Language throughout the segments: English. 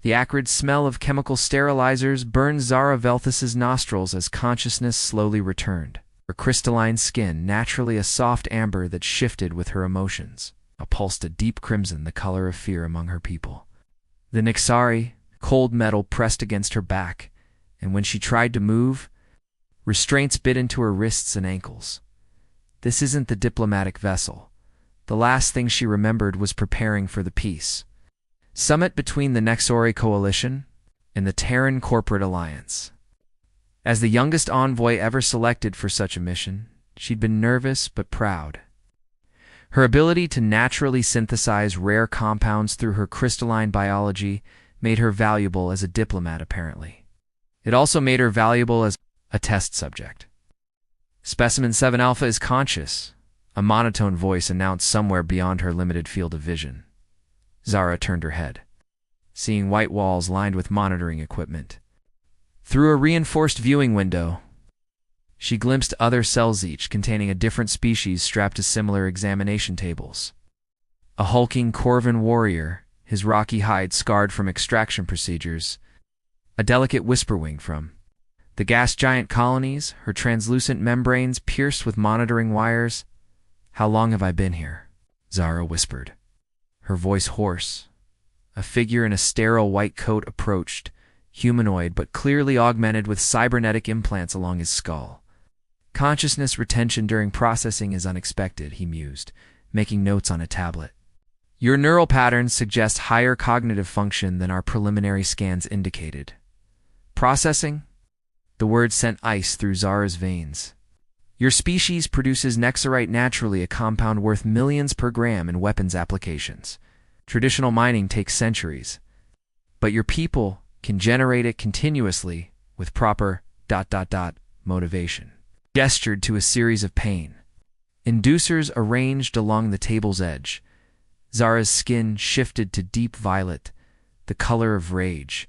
The acrid smell of chemical sterilizers burned Zara Velthus's nostrils as consciousness slowly returned. Her crystalline skin, naturally a soft amber that shifted with her emotions, pulsed a deep crimson, the color of fear among her people. The Nixari, cold metal, pressed against her back, and when she tried to move, restraints bit into her wrists and ankles. This isn't the diplomatic vessel. The last thing she remembered was preparing for the peace summit between the Nexori coalition and the Terran corporate alliance. As the youngest envoy ever selected for such a mission, she'd been nervous but proud. Her ability to naturally synthesize rare compounds through her crystalline biology made her valuable as a diplomat, apparently. It also made her valuable as a test subject. Specimen 7 Alpha is conscious, a monotone voice announced somewhere beyond her limited field of vision. Zara turned her head, seeing white walls lined with monitoring equipment. Through a reinforced viewing window, she glimpsed other cells, each containing a different species strapped to similar examination tables. A hulking Corvan warrior, his rocky hide scarred from extraction procedures. A delicate whisperwing from the gas giant colonies, her translucent membranes pierced with monitoring wires. "How long have I been here?" Zara whispered, her voice hoarse. A figure in a sterile white coat approached, humanoid but clearly augmented with cybernetic implants along his skull. "Consciousness retention during processing is unexpected," he mused, making notes on a tablet. "Your neural patterns suggest higher cognitive function than our preliminary scans indicated." "Processing?" The word sent ice through Zara's veins. "Your species produces Nexorite naturally, a compound worth millions per gram in weapons applications. Traditional mining takes centuries. But your people can generate it continuously with proper ... motivation." Gestured to a series of pain inducers arranged along the table's edge. Zara's skin shifted to deep violet, the color of rage.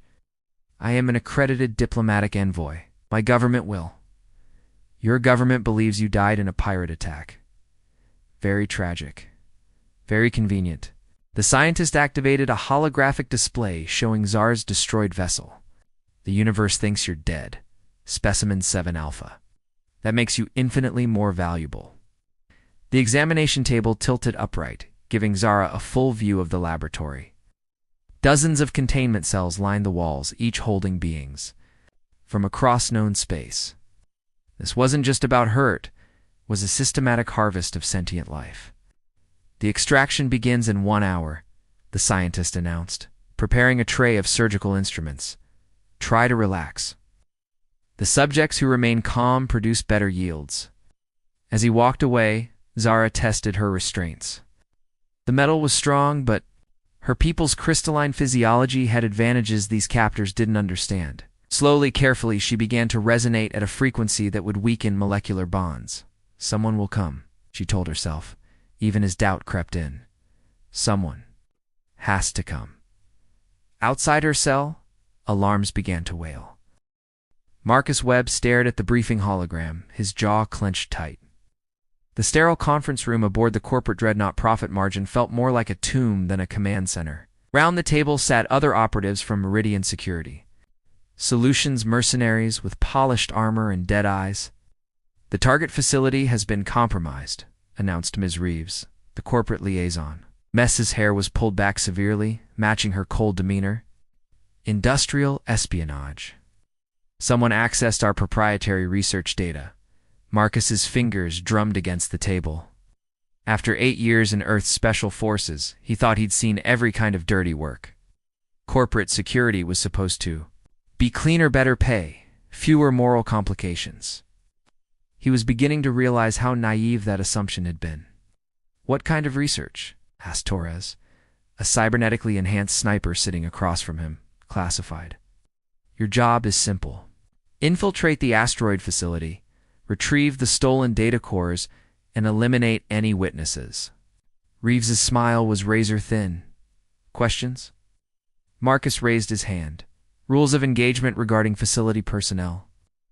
"I am an accredited diplomatic envoy. My government will. Your government believes you died in a pirate attack. Very tragic. Very convenient." The scientist activated a holographic display showing Zara's destroyed vessel. "The universe thinks you're dead. Specimen 7 Alpha. That makes you infinitely more valuable." The examination table tilted upright, giving Zara a full view of the laboratory. Dozens of containment cells lined the walls, each holding beings from across known space. This wasn't just about her, it was a systematic harvest of sentient life. "The extraction begins in 1 hour, the scientist announced, preparing a tray of surgical instruments. "Try to relax." The subjects who remained calm produced better yields. As he walked away, Zara tested her restraints. The metal was strong, but her people's crystalline physiology had advantages these captors didn't understand. Slowly, carefully, she began to resonate at a frequency that would weaken molecular bonds. "Someone will come," she told herself, even as doubt crept in. "Someone has to come." Outside her cell, alarms began to wail. Marcus Webb stared at the briefing hologram, his jaw clenched tight. The sterile conference room aboard the corporate dreadnought Profit Margin felt more like a tomb than a command center. Round the table sat other operatives from Meridian Security. Solutions mercenaries with polished armor and dead eyes. "The target facility has been compromised," announced Ms. Reeves, the corporate liaison. Mess's hair was pulled back severely, matching her cold demeanor. "Industrial espionage. Someone accessed our proprietary research data." Marcus's fingers drummed against the table. After 8 years in Earth's special forces, he thought he'd seen every kind of dirty work. Corporate security was supposed to be cleaner, better pay, fewer moral complications. He was beginning to realize how naive that assumption had been. "What kind of research?" asked Torres, a cybernetically enhanced sniper sitting across from him, classified. "Your job is simple. Infiltrate the asteroid facility, retrieve the stolen data cores, and eliminate any witnesses." Reeves's smile was razor thin. "Questions?" Marcus raised his hand. "Rules of engagement regarding facility personnel."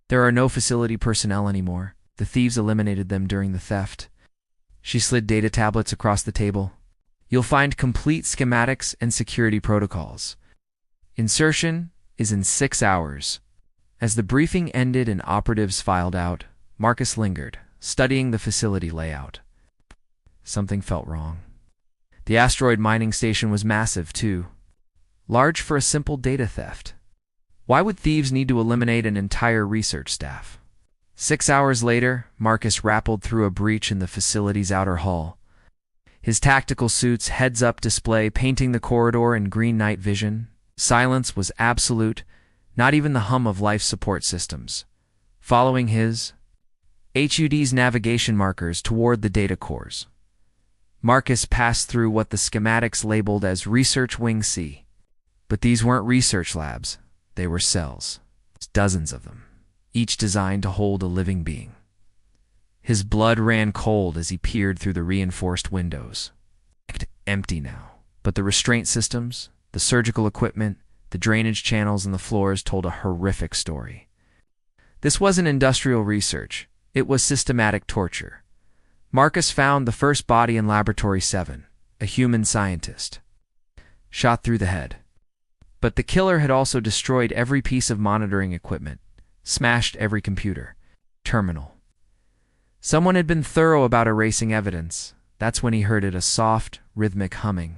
"There are no facility personnel anymore. The thieves eliminated them during the theft." She slid data tablets across the table. "You'll find complete schematics and security protocols. Insertion is in 6 hours. As the briefing ended and operatives filed out, Marcus lingered, studying the facility layout. Something felt wrong. The asteroid mining station was massive, too. Large for a simple data theft. Why would thieves need to eliminate an entire research staff? 6 hours later, Marcus rappelled through a breach in the facility's outer hull. His tactical suit's heads-up display painting the corridor in green night vision. Silence was absolute, not even the hum of life support systems. Following his HUD's navigation markers toward the data cores, Marcus passed through what the schematics labeled as Research Wing C. But these weren't research labs. They were cells. Dozens of them, each designed to hold a living being. His blood ran cold as he peered through the reinforced windows. Empty now, but the restraint systems, the surgical equipment, the drainage channels and the floors told a horrific story. This wasn't industrial research. It was systematic torture. Marcus found the first body in Laboratory 7, a human scientist, shot through the head. But the killer had also destroyed every piece of monitoring equipment, smashed every computer, terminal. Someone had been thorough about erasing evidence. That's when he heard it, a soft, rhythmic humming,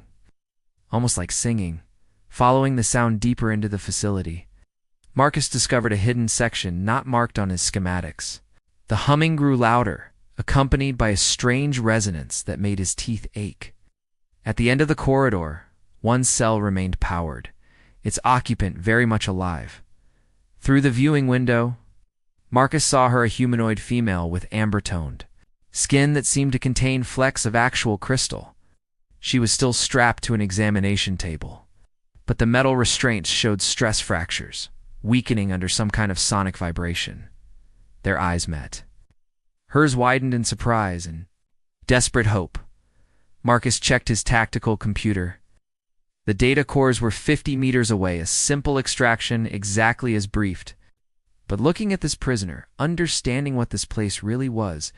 almost like singing, following the sound deeper into the facility. Marcus discovered a hidden section not marked on his schematics. The humming grew louder, accompanied by a strange resonance that made his teeth ache. At the end of the corridor, one cell remained powered, its occupant very much alive. Through the viewing window, Marcus saw her, a humanoid female with amber-toned skin that seemed to contain flecks of actual crystal. She was still strapped to an examination table, but the metal restraints showed stress fractures, weakening under some kind of sonic vibration. Their eyes met. Hers widened in surprise and desperate hope. Marcus checked his tactical computer. The data cores were 50 meters away, a simple extraction exactly as briefed. But looking at this prisoner, understanding what this place really was,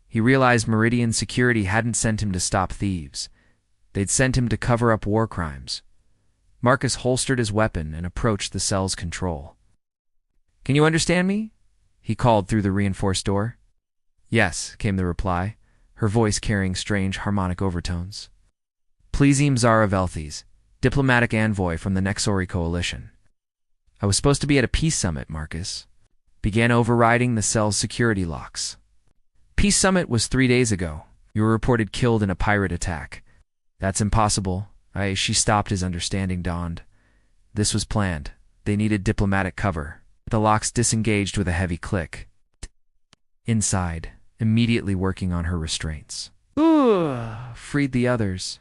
he realized Meridian Security hadn't sent him to stop thieves. They'd sent him to cover up war crimes. Marcus holstered his weapon and approached the cell's control. "Can you understand me?" he called through the reinforced door. "Yes," came the reply, her voice carrying strange harmonic overtones. "Plezim Zara Velthes, diplomatic envoy from the Nexori Coalition. I was supposed to be at a peace summit," Marcus began overriding the cell's security locks. "Peace summit was 3 days ago. You were reported killed in a pirate attack." "That's impossible." She stopped as understanding dawned. This was planned. They needed diplomatic cover. The locks disengaged with a heavy click. Inside, immediately working on her restraints. Freed the others.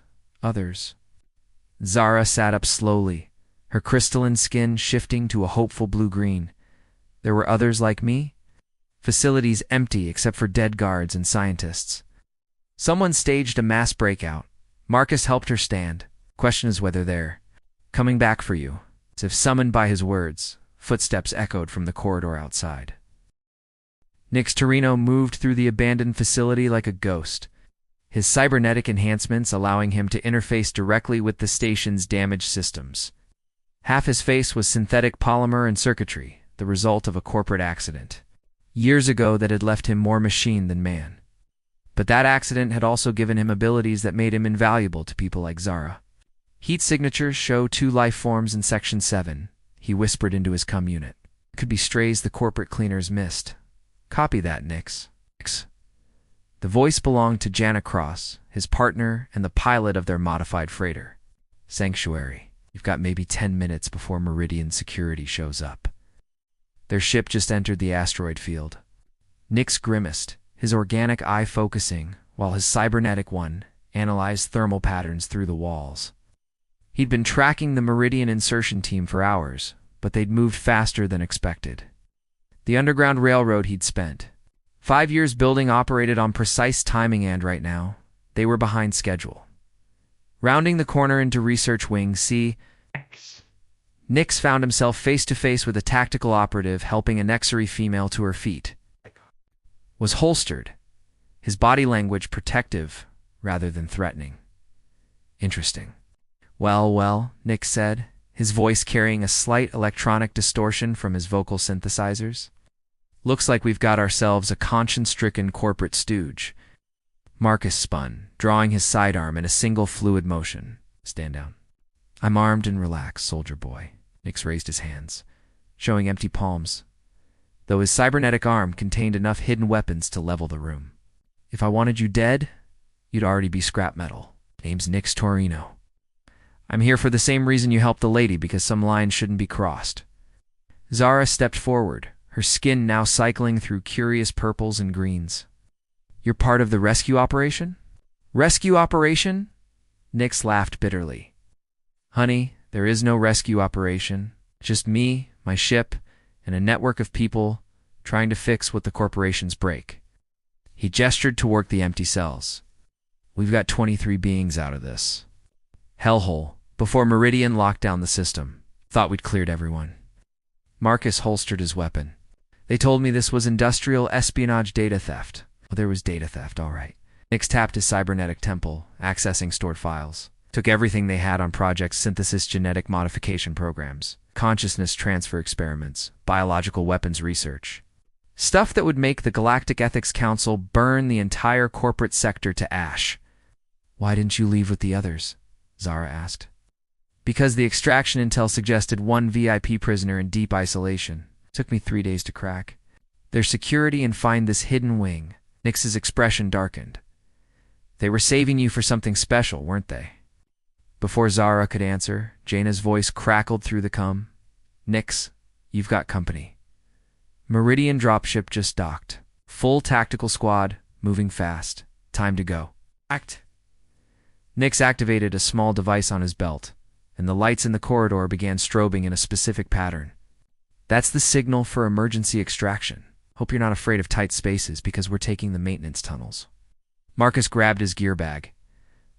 Zara sat up slowly, her crystalline skin shifting to a hopeful blue-green. There were others like me? Facilities empty except for dead guards and scientists. Someone staged a mass breakout. Marcus helped her stand. Question is whether they're coming back for you. As if summoned by his words, footsteps echoed from the corridor outside. Nix Torino moved through the abandoned facility like a ghost, his cybernetic enhancements allowing him to interface directly with the station's damaged systems. Half his face was synthetic polymer and circuitry, the result of a corporate accident years ago that had left him more machine than man. But that accident had also given him abilities that made him invaluable to people like Zara. "Heat signatures show 2 life forms in Section 7, he whispered into his cum unit. "Could be strays the corporate cleaners missed." "Copy that, Nix." The voice belonged to Jana Cross, his partner and the pilot of their modified freighter. "Sanctuary, you've got maybe 10 minutes before Meridian Security shows up." Their ship just entered the asteroid field. Nix grimaced, his organic eye focusing, while his cybernetic one analyzed thermal patterns through the walls. He'd been tracking the Meridian insertion team for hours, but they'd moved faster than expected. The underground railroad he'd spent 5 years building operated on precise timing, and right now, they were behind schedule. Rounding the corner into Research Wing C, Nix found himself face-to-face with a tactical operative helping a Nexori female to her feet. Was holstered, his body language protective rather than threatening. "Interesting." Well, Nix said, his voice carrying a slight electronic distortion from his vocal synthesizers. "Looks like we've got ourselves a conscience-stricken corporate stooge." Marcus spun, drawing his sidearm in a single fluid motion. "Stand down." "I'm armed and relaxed, soldier boy." Nix raised his hands, showing empty palms, though his cybernetic arm contained enough hidden weapons to level the room. "If I wanted you dead, you'd already be scrap metal." "Name's Nix Torino. I'm here for the same reason you helped the lady, because some lines shouldn't be crossed." Zara stepped forward, her skin now cycling through curious purples and greens. "You're part of the rescue operation?" "Rescue operation?" Nix laughed bitterly. "Honey, there is no rescue operation. Just me, my ship, and a network of people trying to fix what the corporations break." He gestured toward the empty cells. "We've got 23 beings out of this hellhole before Meridian locked down the system. Thought we'd cleared everyone." Marcus holstered his weapon. "They told me this was industrial espionage data theft." "Well, there was data theft, all right." Nix tapped his cybernetic temple, accessing stored files. Took everything they had on Project Synthesis genetic modification programs, consciousness transfer experiments, biological weapons research. Stuff that would make the Galactic Ethics Council burn the entire corporate sector to ash. "Why didn't you leave with the others?" Zara asked. "Because the extraction intel suggested one VIP prisoner in deep isolation. Took me 3 days to crack their security and find this hidden wing." Nix's expression darkened. "They were saving you for something special, weren't they?" Before Zara could answer, Jaina's voice crackled through the cum. "Nix, you've got company. Meridian dropship just docked. Full tactical squad, moving fast. Time to go." "Act." Nix activated a small device on his belt, and the lights in the corridor began strobing in a specific pattern. "That's the signal for emergency extraction. Hope you're not afraid of tight spaces, because we're taking the maintenance tunnels." Marcus grabbed his gear bag.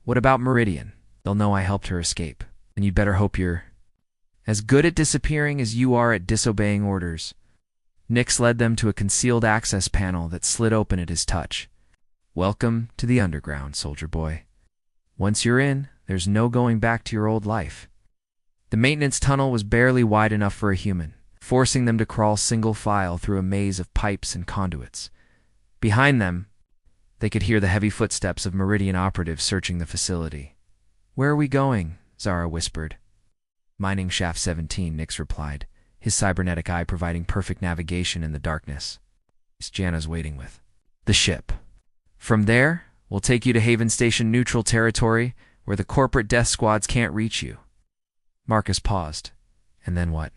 "What about Meridian? They'll know I helped her escape. And you'd better hope you're as good at disappearing as you are at disobeying orders." Nix led them to a concealed access panel that slid open at his touch. "Welcome to the underground, soldier boy. Once you're in, there's no going back to your old life." The maintenance tunnel was barely wide enough for a human, forcing them to crawl single file through a maze of pipes and conduits. Behind them, they could hear the heavy footsteps of Meridian operatives searching the facility. "Where are we going?" Zara whispered. "Mining Shaft 17, Nix replied, his cybernetic eye providing perfect navigation in the darkness. "It's Jana's waiting with the ship. From there, we'll take you to Haven Station neutral territory, where the corporate death squads can't reach you." Marcus paused. "And then what?"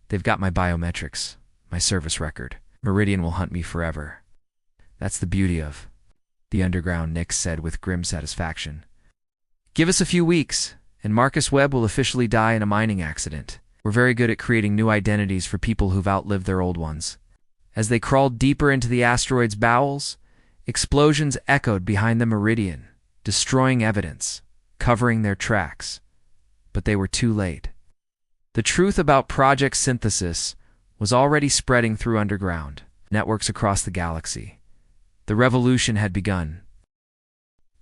"They've got my biometrics, my service record. Meridian will hunt me forever." "That's the beauty of the underground," Nix said with grim satisfaction. "Give us a few weeks, and Marcus Webb will officially die in a mining accident. We're very good at creating new identities for people who've outlived their old ones." As they crawled deeper into the asteroid's bowels, explosions echoed behind the Meridian, destroying evidence, covering their tracks. But they were too late. The truth about Project Synthesis was already spreading through underground networks across the galaxy. The revolution had begun.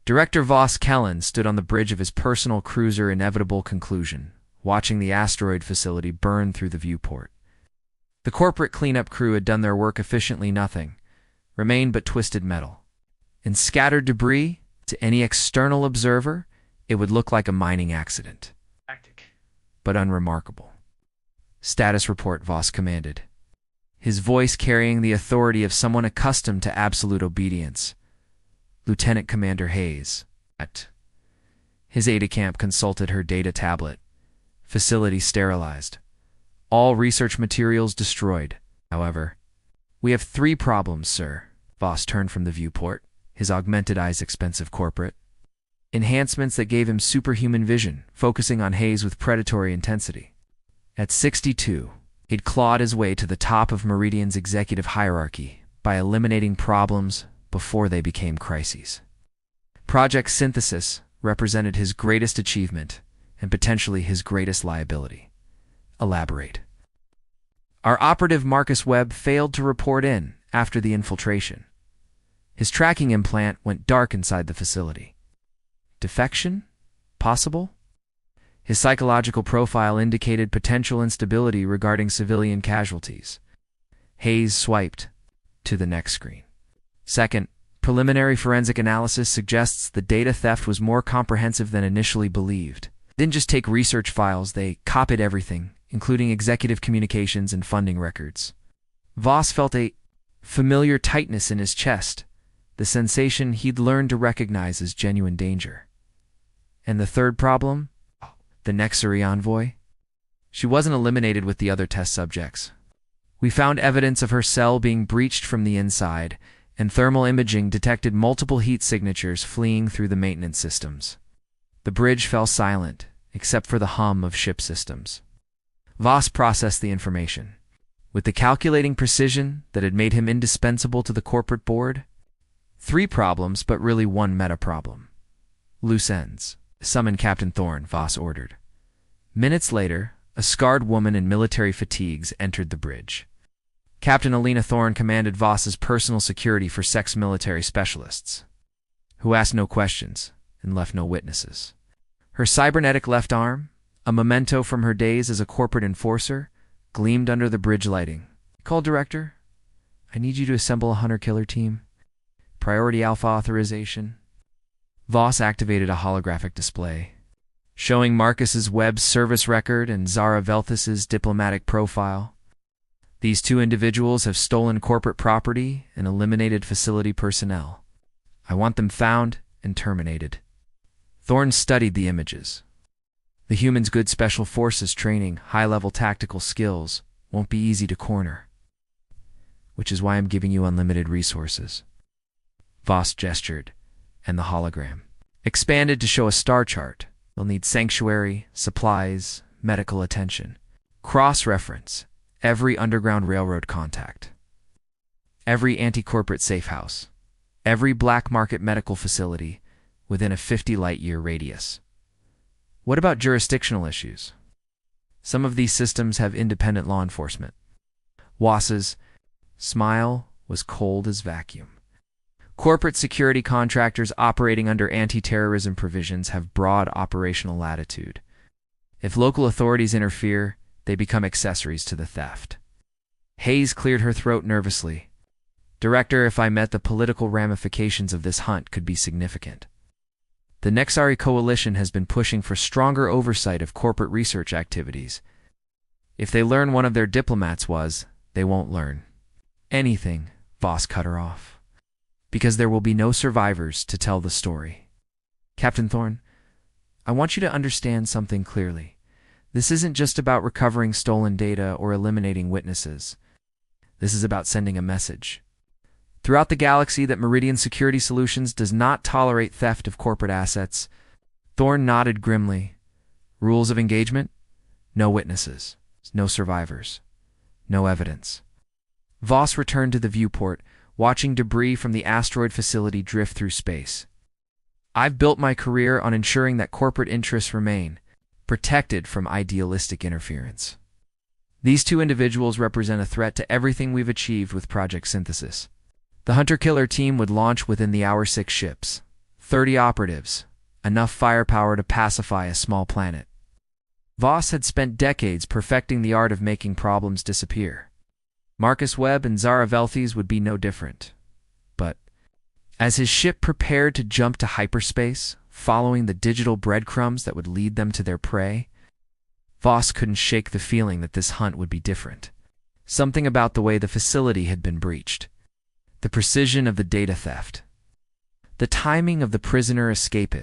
Director Voss Kellen stood on the bridge of his personal cruiser Inevitable Conclusion, watching the asteroid facility burn through the viewport. The corporate cleanup crew had done their work efficiently. Nothing remained but twisted metal. And scattered debris, to any external observer, it would look like a mining accident. But unremarkable. "Status report," Voss commanded, his voice carrying the authority of someone accustomed to absolute obedience. "Lieutenant Commander Hayes." His aide-de-camp consulted her data tablet. "Facility sterilized. All research materials destroyed. However, we have 3 problems, sir." Voss turned from the viewport, his augmented eyes expensive corporate. Enhancements that gave him superhuman vision, focusing on Hayes with predatory intensity. At 62, he'd clawed his way to the top of Meridian's executive hierarchy by eliminating problems before they became crises. Project Synthesis represented his greatest achievement and potentially his greatest liability. Elaborate. "Our operative Marcus Webb failed to report in after the infiltration. His tracking implant went dark inside the facility. Defection? Possible?" His psychological profile indicated potential instability regarding civilian casualties. Hayes swiped to the next screen. Second, preliminary forensic analysis suggests the data theft was more comprehensive than initially believed. They didn't just take research files, they copied everything, including executive communications and funding records. Voss felt a familiar tightness in his chest, the sensation he'd learned to recognize as genuine danger. And the third problem? The Nexari envoy? She wasn't eliminated with the other test subjects. We found evidence of her cell being breached from the inside, and thermal imaging detected multiple heat signatures fleeing through the maintenance systems. The bridge fell silent, except for the hum of ship systems. Voss processed the information. With the calculating precision that had made him indispensable to the corporate board, 3 problems, but really 1 meta-problem. Loose ends. Summon Captain Thorne, Voss ordered. Minutes later, a scarred woman in military fatigues entered the bridge. Captain Alina Thorne commanded Voss's personal security for sex military specialists, who asked no questions and left no witnesses. Her cybernetic left arm, a memento from her days as a corporate enforcer, gleamed under the bridge lighting. Call Director. I need you to assemble a hunter-killer team. Priority Alpha authorization. Voss activated a holographic display, showing Marcus's web service record and Zara Velthas's diplomatic profile. These 2 individuals have stolen corporate property and eliminated facility personnel. I want them found and terminated. Thorne studied the images. The human's good special forces training, high-level tactical skills, won't be easy to corner. Which is why I'm giving you unlimited resources. Voss gestured, and the hologram expanded to show a star chart. They'll need sanctuary, supplies, medical attention. Cross-reference every underground railroad contact, every anti-corporate safe house, every black market medical facility within a 50-light-year radius. What about jurisdictional issues? Some of these systems have independent law enforcement. Voss's smile was cold as vacuum. Corporate security contractors operating under anti-terrorism provisions have broad operational latitude. If local authorities interfere, they become accessories to the theft. Hayes cleared her throat nervously. Director, if I met the political ramifications of this hunt could be significant. The Nexari Coalition has been pushing for stronger oversight of corporate research activities. If they learn one of their diplomats was, they won't learn anything. Voss cut her off. Because there will be no survivors to tell the story. Captain Thorne, I want you to understand something clearly. This isn't just about recovering stolen data or eliminating witnesses. This is about sending a message throughout the galaxy that Meridian Security Solutions does not tolerate theft of corporate assets. Thorne nodded grimly. Rules of engagement? No witnesses, no survivors, no evidence. Voss returned to the viewport, watching debris from the asteroid facility drift through space. I've built my career on ensuring that corporate interests remain protected from idealistic interference. These 2 individuals represent a threat to everything we've achieved with Project Synthesis. The hunter-killer team would launch within the hour 6 ships. 30 operatives, enough firepower to pacify a small planet. Voss had spent decades perfecting the art of making problems disappear. Marcus Webb and Zara Velthas would be no different. But as his ship prepared to jump to hyperspace, following the digital breadcrumbs that would lead them to their prey, Voss couldn't shake the feeling that this hunt would be different. Something about the way the facility had been breached. The precision of the data theft. The timing of the prisoner escape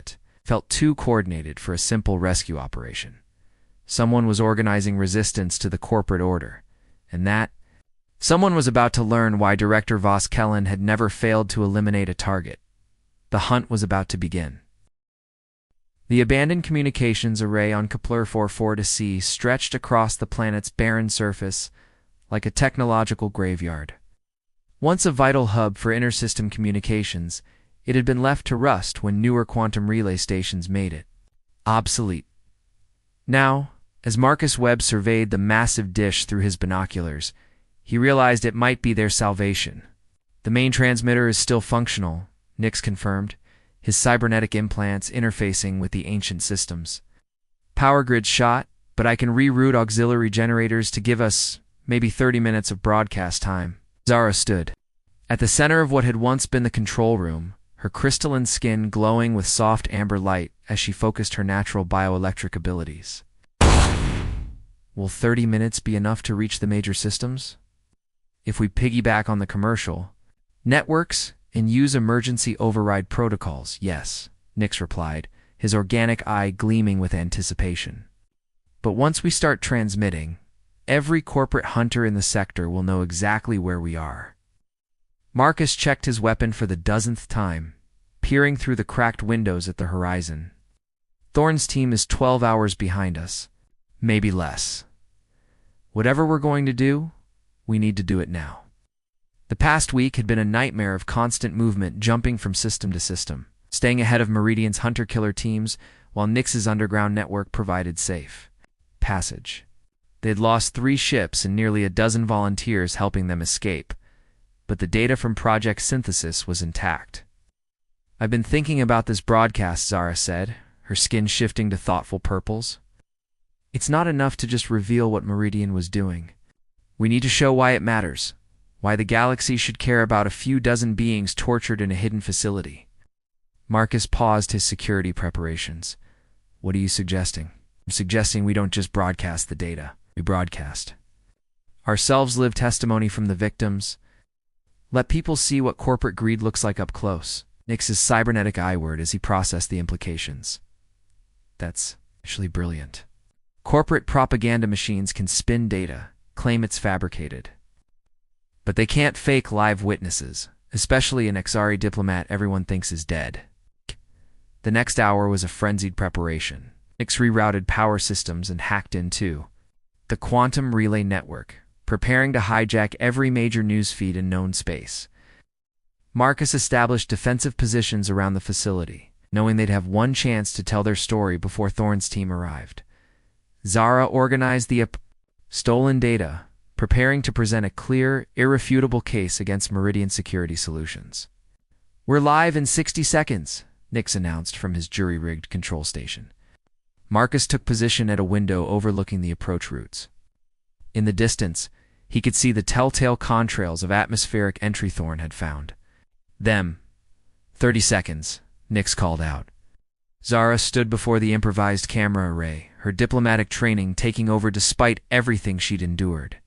felt too coordinated for a simple rescue operation. Someone was organizing resistance to the corporate order, and that someone was about to learn why Director Voss Kellen had never failed to eliminate a target. The hunt was about to begin. The abandoned communications array on Kepler 44-C stretched across the planet's barren surface like a technological graveyard. Once a vital hub for intersystem communications, it had been left to rust when newer quantum relay stations made it obsolete. Now, as Marcus Webb surveyed the massive dish through his binoculars, he realized it might be their salvation. The main transmitter is still functional, Nix confirmed, his cybernetic implants interfacing with the ancient systems. Power grid's shot, but I can reroute auxiliary generators to give us maybe 30 minutes of broadcast time. Zara stood at the center of what had once been the control room, her crystalline skin glowing with soft amber light as she focused her natural bioelectric abilities. Will 30 minutes be enough to reach the major systems? If we piggyback on the commercial networks and use emergency override protocols, yes, Nix replied, his organic eye gleaming with anticipation. But once we start transmitting, every corporate hunter in the sector will know exactly where we are. Marcus checked his weapon for the dozenth time, peering through the cracked windows at the horizon. Thorn's team is 12 hours behind us, maybe less. Whatever we're going to do, we need to do it now. The past week had been a nightmare of constant movement, jumping from system to system, staying ahead of Meridian's hunter-killer teams while Nix's underground network provided safe passage. They had lost 3 ships and nearly a dozen volunteers helping them escape, but the data from Project Synthesis was intact. I've been thinking about this broadcast, Zara said, her skin shifting to thoughtful purples. It's not enough to just reveal what Meridian was doing. We need to show why it matters, why the galaxy should care about a few dozen beings tortured in a hidden facility. Marcus paused his security preparations. What are you suggesting? I'm suggesting we don't just broadcast the data. We broadcast ourselves, live testimony from the victims. Let people see what corporate greed looks like up close. Nix's cybernetic eye word as he processed the implications. That's actually brilliant. Corporate propaganda machines can spin data, claim it's fabricated. But they can't fake live witnesses, especially an Xari diplomat everyone thinks is dead. The next hour was a frenzied preparation. Nix rerouted power systems and hacked into the quantum relay network, preparing to hijack every major news feed in known space. Marcus established defensive positions around the facility, knowing they'd have one chance to tell their story before Thorn's team arrived. Zara organized the stolen data, preparing to present a clear, irrefutable case against Meridian Security Solutions. We're live in 60 seconds, Nix announced from his jury-rigged control station. Marcus took position at a window overlooking the approach routes. In the distance, he could see the telltale contrails of atmospheric entry Thorn had found. Them. 30 seconds, Nix called out. Zara stood before the improvised camera array, her diplomatic training taking over despite everything she'd endured.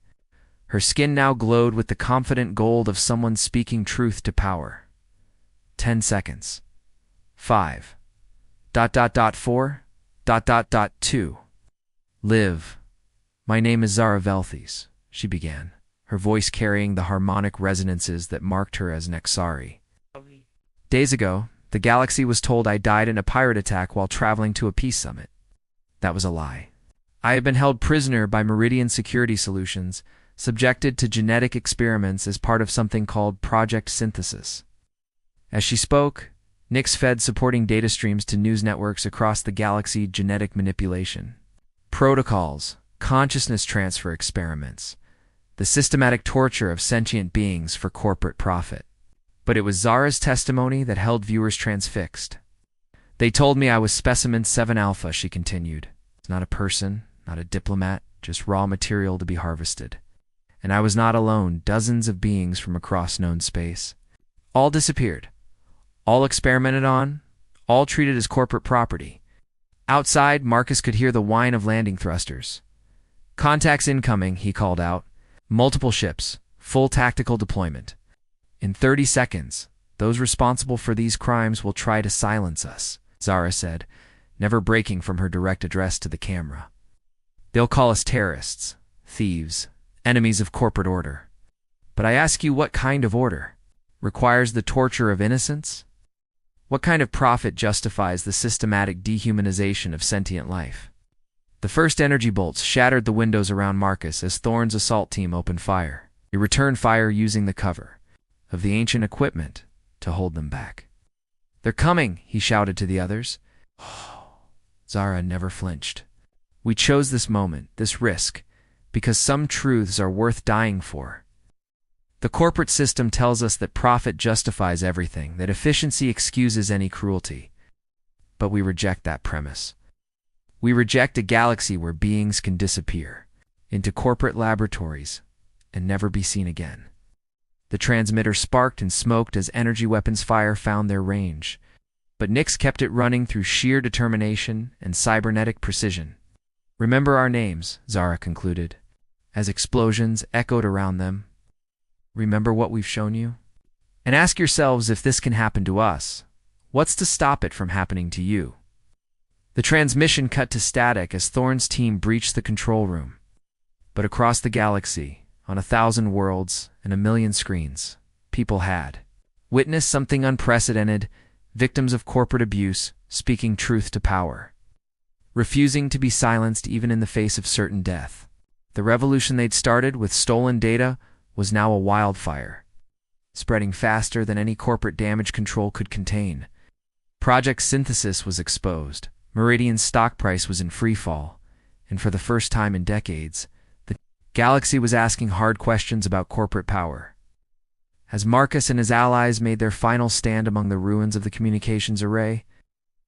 Her skin now glowed with the confident gold of someone speaking truth to power. 10 seconds. 5. 4. 2. Live. My name is Zara Velthes, she began, her voice carrying the harmonic resonances that marked her as an Xari. Days ago, the galaxy was told I died in a pirate attack while traveling to a peace summit. That was a lie. I have been held prisoner by Meridian Security Solutions, subjected to genetic experiments as part of something called Project Synthesis. As she spoke, Nix fed supporting data streams to news networks across the galaxy. Genetic manipulation, protocols, consciousness transfer experiments, the systematic torture of sentient beings for corporate profit. But it was Zara's testimony that held viewers transfixed. They told me I was Specimen 7 Alpha, she continued. It's not a person, not a diplomat, just raw material to be harvested. And I was not alone. Dozens of beings from across known space. All disappeared. All experimented on. All treated as corporate property. Outside, Marcus could hear the whine of landing thrusters. Contacts incoming, he called out. Multiple ships. Full tactical deployment. In 30 seconds, those responsible for these crimes will try to silence us, Zara said, never breaking from her direct address to the camera. They'll call us terrorists, thieves, enemies of corporate order. But I ask you, what kind of order? Requires the torture of innocents? What kind of profit justifies the systematic dehumanization of sentient life? The first energy bolts shattered the windows around Marcus as Thorn's assault team opened fire. He returned fire using the cover of the ancient equipment to hold them back. They're coming, he shouted to the others. Zara never flinched. We chose this moment, this risk, because some truths are worth dying for. The corporate system tells us that profit justifies everything, that efficiency excuses any cruelty. But we reject that premise. We reject a galaxy where beings can disappear into corporate laboratories and never be seen again. The transmitter sparked and smoked as energy weapons fire found their range, but Nyx kept it running through sheer determination and cybernetic precision. "Remember our names," Zara concluded, as explosions echoed around them. "Remember what we've shown you? And ask yourselves if this can happen to us. What's to stop it from happening to you?" The transmission cut to static as Thorne's team breached the control room. But across the galaxy, on 1,000 worlds and 1,000,000 screens, people had witnessed something unprecedented, victims of corporate abuse speaking truth to power, refusing to be silenced even in the face of certain death. The revolution they'd started with stolen data was now a wildfire, spreading faster than any corporate damage control could contain. Project Synthesis was exposed. Meridian's stock price was in freefall, and for the first time in decades, the galaxy was asking hard questions about corporate power. As Marcus and his allies made their final stand among the ruins of the communications array,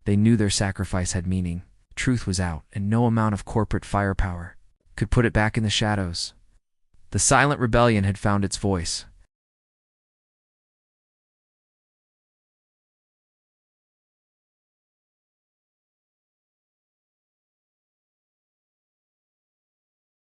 they knew their sacrifice had meaning. Truth was out, and no amount of corporate firepower could put it back in the shadows. The silent rebellion had found its voice,